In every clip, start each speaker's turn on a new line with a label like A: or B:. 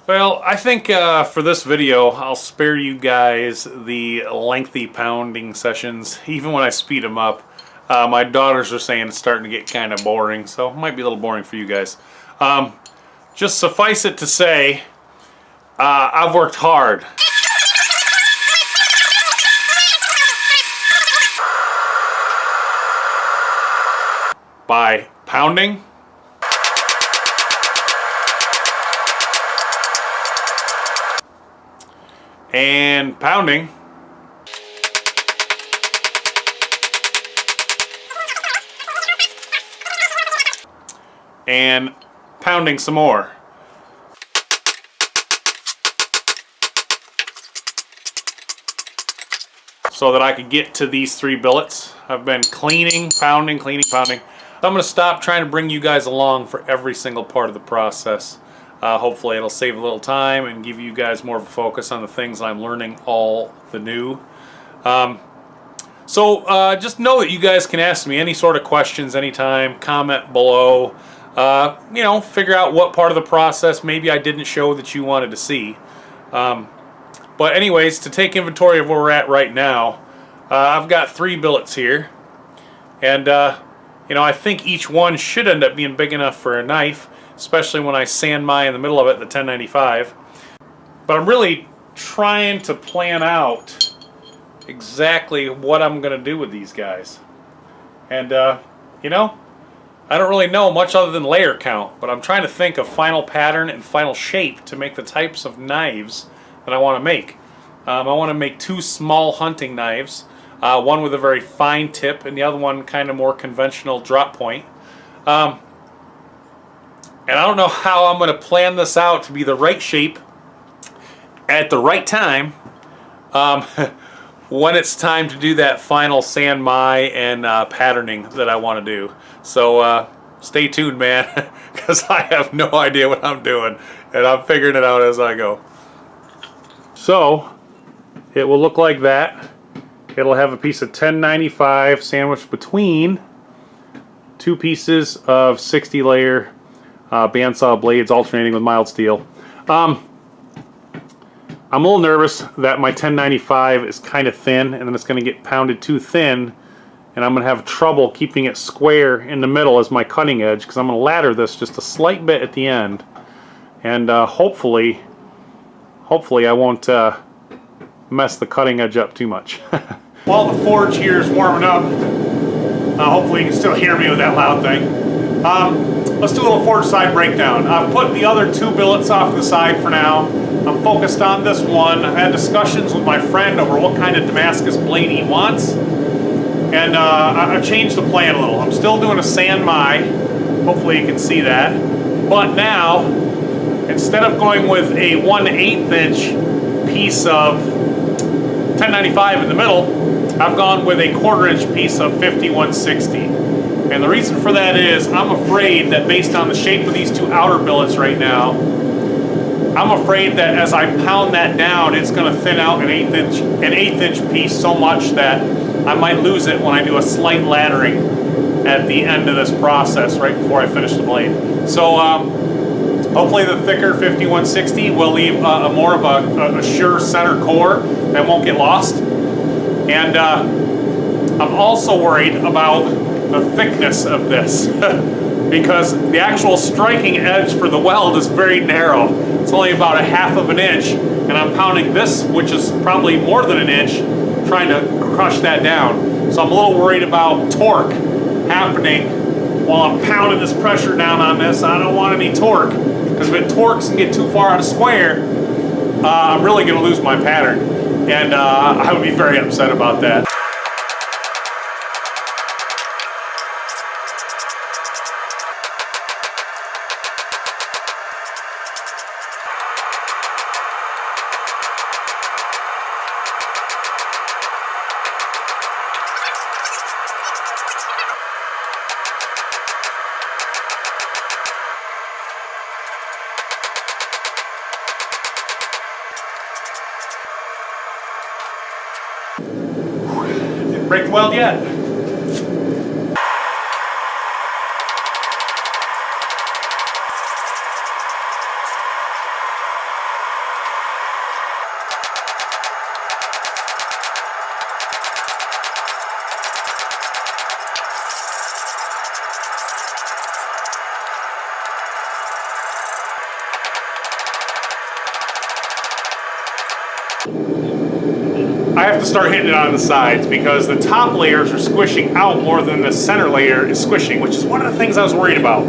A: Well, I think for this video, I'll spare you guys the lengthy pounding sessions, even when I speed them up. My daughters are saying it's starting to get kind of boring, so it might be a little boring for you guys. Just suffice it to say, I've worked hard. By pounding. And pounding. And pounding some more. So that I could get to these 3 billets. I've been cleaning, pounding, cleaning, pounding. I'm going to stop trying to bring you guys along for every single part of the process. Hopefully it'll save a little time and give you guys more of a focus on the things I'm learning all the new. So just know that you guys can ask me any sort of questions anytime, comment below, you know, figure out what part of the process maybe I didn't show that you wanted to see. But anyways, to take inventory of where we're at right now, I've got 3 billets here. And you know, I think each one should end up being big enough for a knife, especially when I sand my in the middle of it, the 1095. But I'm really trying to plan out exactly what I'm going to do with these guys. And, you know, I don't really know much other than layer count, but I'm trying to think of final pattern and final shape to make the types of knives that I want to make. I want to make 2 small hunting knives, one with a very fine tip and the other one kind of more conventional drop point. And I don't know how I'm going to plan this out to be the right shape at the right time when it's time to do that final sand my and patterning that I want to do. So stay tuned, man, because I have no idea what I'm doing, and I'm figuring it out as I go. So it will look like that. It'll have a piece of 1095 sandwiched between 2 pieces of 60 layer bandsaw blades alternating with mild steel. I'm a little nervous that my 1095 is kind of thin and then it's going to get pounded too thin, and I'm going to have trouble keeping it square in the middle as my cutting edge, because I'm going to ladder this just a slight bit at the end, and hopefully I won't mess the cutting edge up too much. While the forge here is warming up, hopefully you can still hear me with that loud thing. Let's do a little forge side breakdown. I've put the other 2 billets off to the side for now. I'm focused on this one. I've had discussions with my friend over what kind of Damascus blade he wants, and I've changed the plan a little. I'm still doing a sand my. Hopefully you can see that. But now, instead of going with a 1/8 inch piece of 1095 in the middle, I've gone with a 1/4 inch piece of 5160. And the reason for that is I'm afraid that based on the shape of these 2 outer billets right now, I'm afraid that as I pound that down, it's going to thin out an 1/8 inch piece so much that I might lose it when I do a slight laddering at the end of this process right before I finish the blade. So hopefully the thicker 5160 will leave a more of a sure center core that won't get lost. And I'm also worried about the thickness of this because the actual striking edge for the weld is very narrow. It's only about 1/2 inch, and I'm pounding this, which is probably more than an inch, trying to crush that down. So I'm a little worried about torque happening while I'm pounding this pressure down on this. I don't want any torque, because if it torques and get too far out of square, I'm really going to lose my pattern, and I would be very upset about that. Didn't break the weld yet. I have to start hitting it on the sides because the top layers are squishing out more than the center layer is squishing, which is one of the things I was worried about.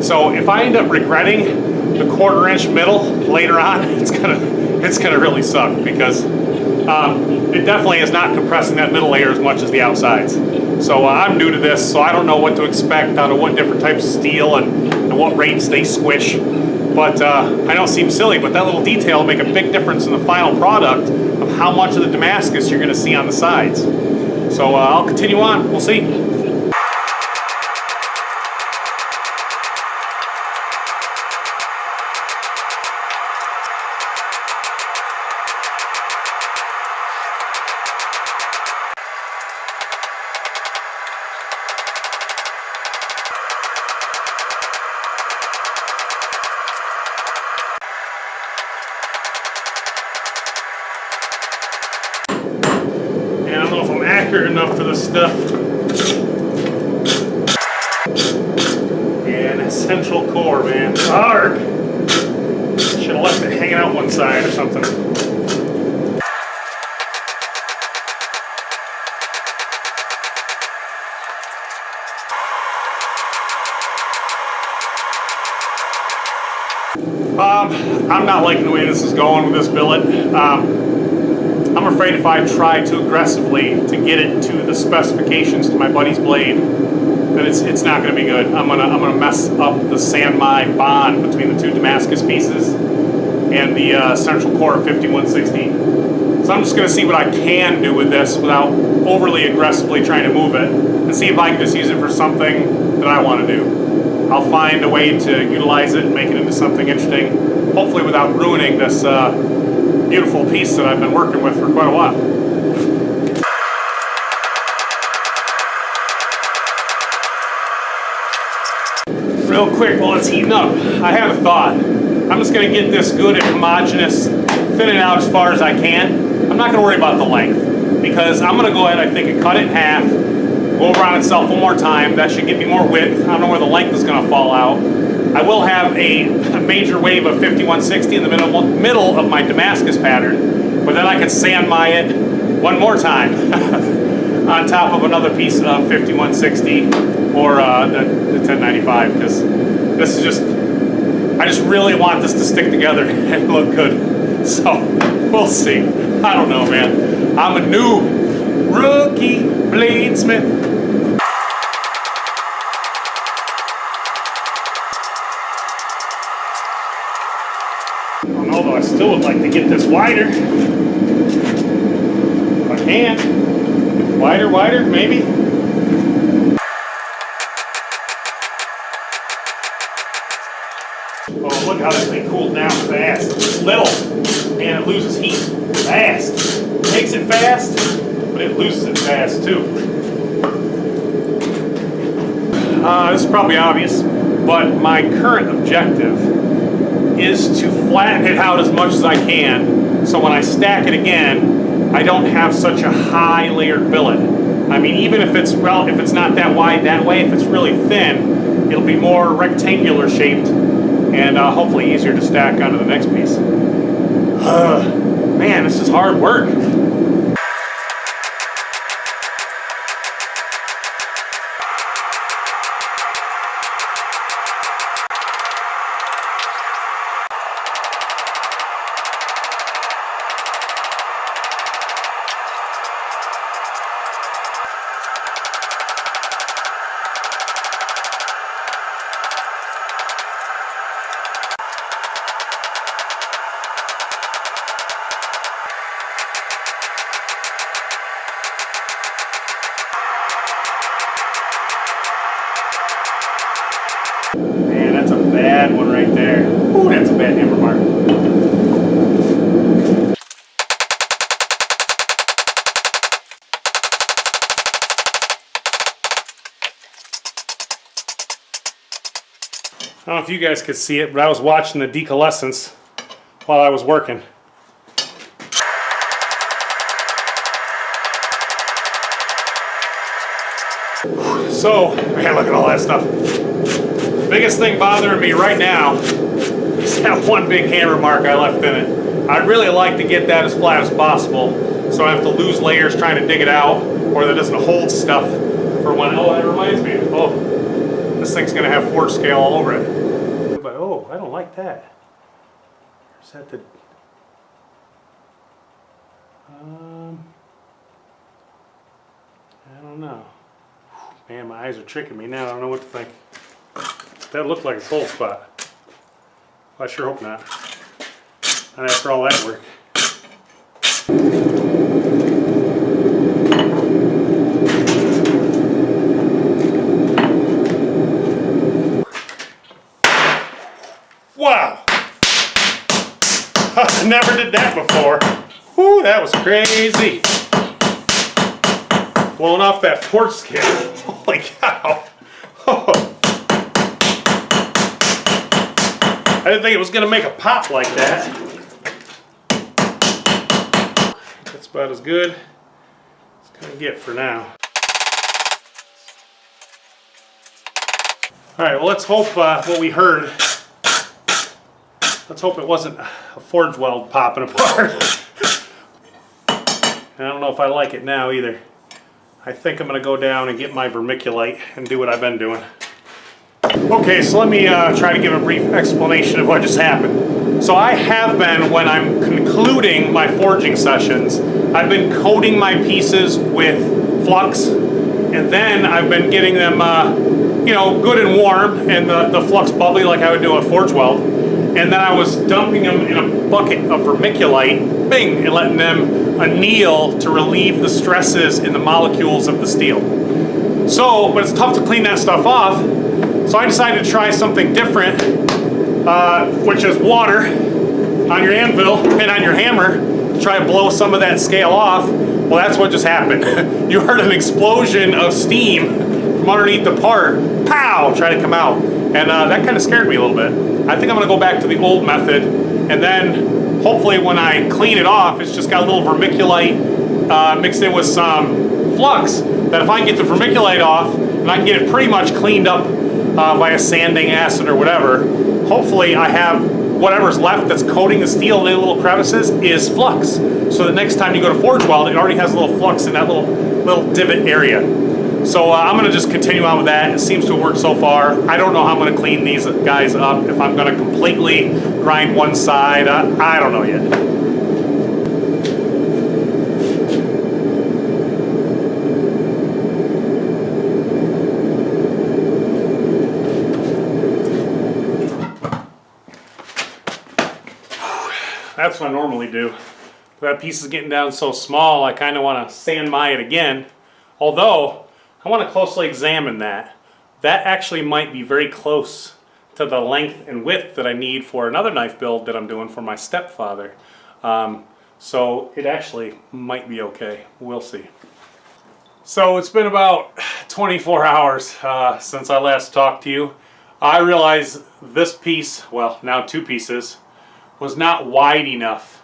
A: So if I end up regretting the 1/4 inch middle later on, it's gonna really suck because it definitely is not compressing that middle layer as much as the outsides. So I'm new to this, so I don't know what to expect out of what different types of steel and what rates they squish. But I know it seems silly, but that little detail will make a big difference in the final product of how much of the Damascus you're going to see on the sides. So I'll continue on. We'll see. Accurate enough for this stuff. And a central core, man. Hard. Should have left it hanging out one side or something. I'm not liking the way this is going with this billet. I'm afraid if I try too aggressively to get it to the specifications to my buddy's blade, that it's not going to be good. I'm gonna mess up the San bond between the two Damascus pieces and the central core of 5160. So I'm just going to see what I can do with this without overly aggressively trying to move it, and see if I can just use it for something that I want to do. I'll find a way to utilize it and make it into something interesting, hopefully without ruining this beautiful piece that I've been working with for quite a while. Real quick while it's heating up, I have a thought. I'm just going to get this good and homogeneous, thin it out as far as I can. I'm not going to worry about the length because I'm going to go ahead, I think, and cut it in half, go over on itself one more time. That should give me more width. I don't know where the length is going to fall out. I will have a major wave of 5160 in the middle of my Damascus pattern, but then I can San it one more time on top of another piece of 5160 or the 1095, because this is just, I just really want this to stick together and look good. So we'll see. I don't know, man. I'm a new rookie bladesmith. Although I still would like to get this wider. If I can. Wider, maybe. Oh, look how this thing cooled down fast. It's little, and it loses heat fast. It makes it fast, but it loses it fast too. This is probably obvious, but my current objective is to flatten it out as much as I can, so when I stack it again, I don't have such a high layered billet. I mean, even if it's not that wide that way, if it's really thin, it'll be more rectangular shaped and hopefully easier to stack onto the next piece. Man, this is hard work. Man, that's a bad one right there. Ooh, that's a bad hammer mark. I don't know if you guys could see it, but I was watching the decoalescence while I was working. So, man, look at all that stuff. Biggest thing bothering me right now is that one big hammer mark I left in it. I'd really like to get that as flat as possible so I have to lose layers trying to dig it out, or that doesn't hold stuff for when, oh, that reminds me, oh, this thing's gonna have forge scale all over it. But oh, I don't like that. Is that the, I don't know. Man, my eyes are tricking me now. I don't know what to think. That looked like a cold spot. I sure hope not. Not after all that work. Wow! I never did that before. Whew, that was crazy. Blowing off that forge scale. Holy cow. Oh. I didn't think it was going to make a pop like that. That's about as good as it's going to get for now. Alright, well, let's hope what we heard, let's hope it wasn't a forge weld popping apart. I don't know if I like it now either. I think I'm going to go down and get my vermiculite and do what I've been doing. Okay, so let me try to give a brief explanation of what just happened. So I have been, when I'm concluding my forging sessions, I've been coating my pieces with flux, and then I've been getting them, you know, good and warm, and the flux bubbly like I would do a forge weld. And then I was dumping them in a bucket of vermiculite, bing, and letting them anneal to relieve the stresses in the molecules of the steel. So, but it's tough to clean that stuff off, so I decided to try something different, which is water on your anvil and on your hammer, to try to blow some of that scale off. Well, that's what just happened. You heard an explosion of steam from underneath the part, pow, try to come out. And that kind of scared me a little bit. I think I'm going to go back to the old method, and then hopefully when I clean it off, it's just got a little vermiculite mixed in with some flux, that if I can get the vermiculite off, and I can get it pretty much cleaned up by a sanding acid or whatever, hopefully I have whatever's left that's coating the steel in the little crevices is flux. So the next time you go to forge weld, it already has a little flux in that little divot area. So I'm going to just continue on with that. It seems to have worked so far. I don't know how I'm going to clean these guys up, if I'm going to completely grind one side. I don't know yet. That's what I normally do. That piece is getting down so small, I kind of want to sand it again. Although, I want to closely examine that. That actually might be very close to the length and width that I need for another knife build that I'm doing for my stepfather. So it actually might be okay. We'll see. So it's been about 24 hours since I last talked to you. I realized this piece, well, now two pieces, was not wide enough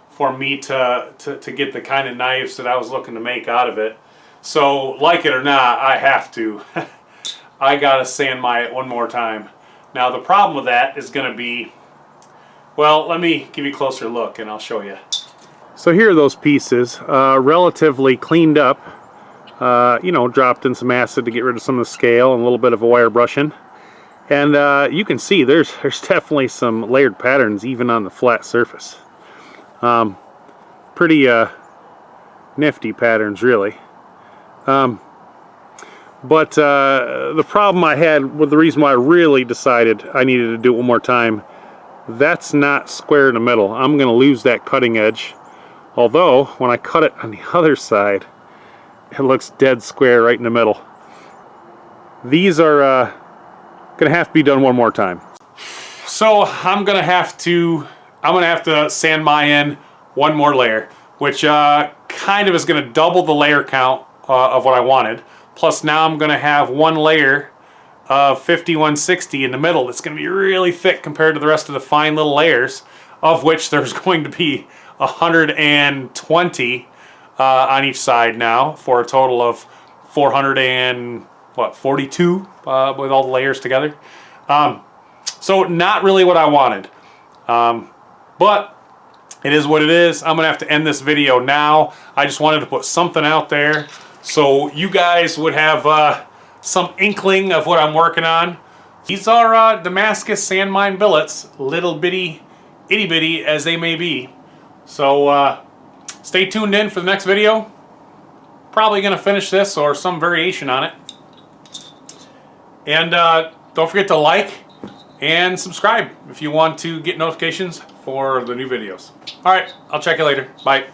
A: for me to get the kind of knives that I was looking to make out of it. So, like it or not, I have to. I gotta sand it one more time. Now, the problem with that is gonna be, well, let me give you a closer look and I'll show you. So here are those pieces, relatively cleaned up. You know, dropped in some acid to get rid of some of the scale and a little bit of a wire brushing. And you can see there's definitely some layered patterns even on the flat surface. Pretty nifty patterns, really. But the problem I had with the reason why I really decided I needed to do it one more time, that's not square in the middle. I'm going to lose that cutting edge. Although, when I cut it on the other side, it looks dead square right in the middle. These are going to have to be done one more time. So I'm going to have to sand in one more layer, which kind of is going to double the layer count of what I wanted. Plus now I'm going to have one layer of 5160 in the middle that's going to be really thick compared to the rest of the fine little layers, of which there's going to be 120 on each side now, for a total of 442 with all the layers together. So not really what I wanted. But it is what it is. I'm going to have to end this video now. I just wanted to put something out there so you guys would have some inkling of what I'm working on. These are Damascus San mine billets, little bitty, itty bitty as they may be. So stay tuned in for the next video. Probably going to finish this or some variation on it. And don't forget to like and subscribe if you want to get notifications for the new videos. Alright, I'll check you later. Bye.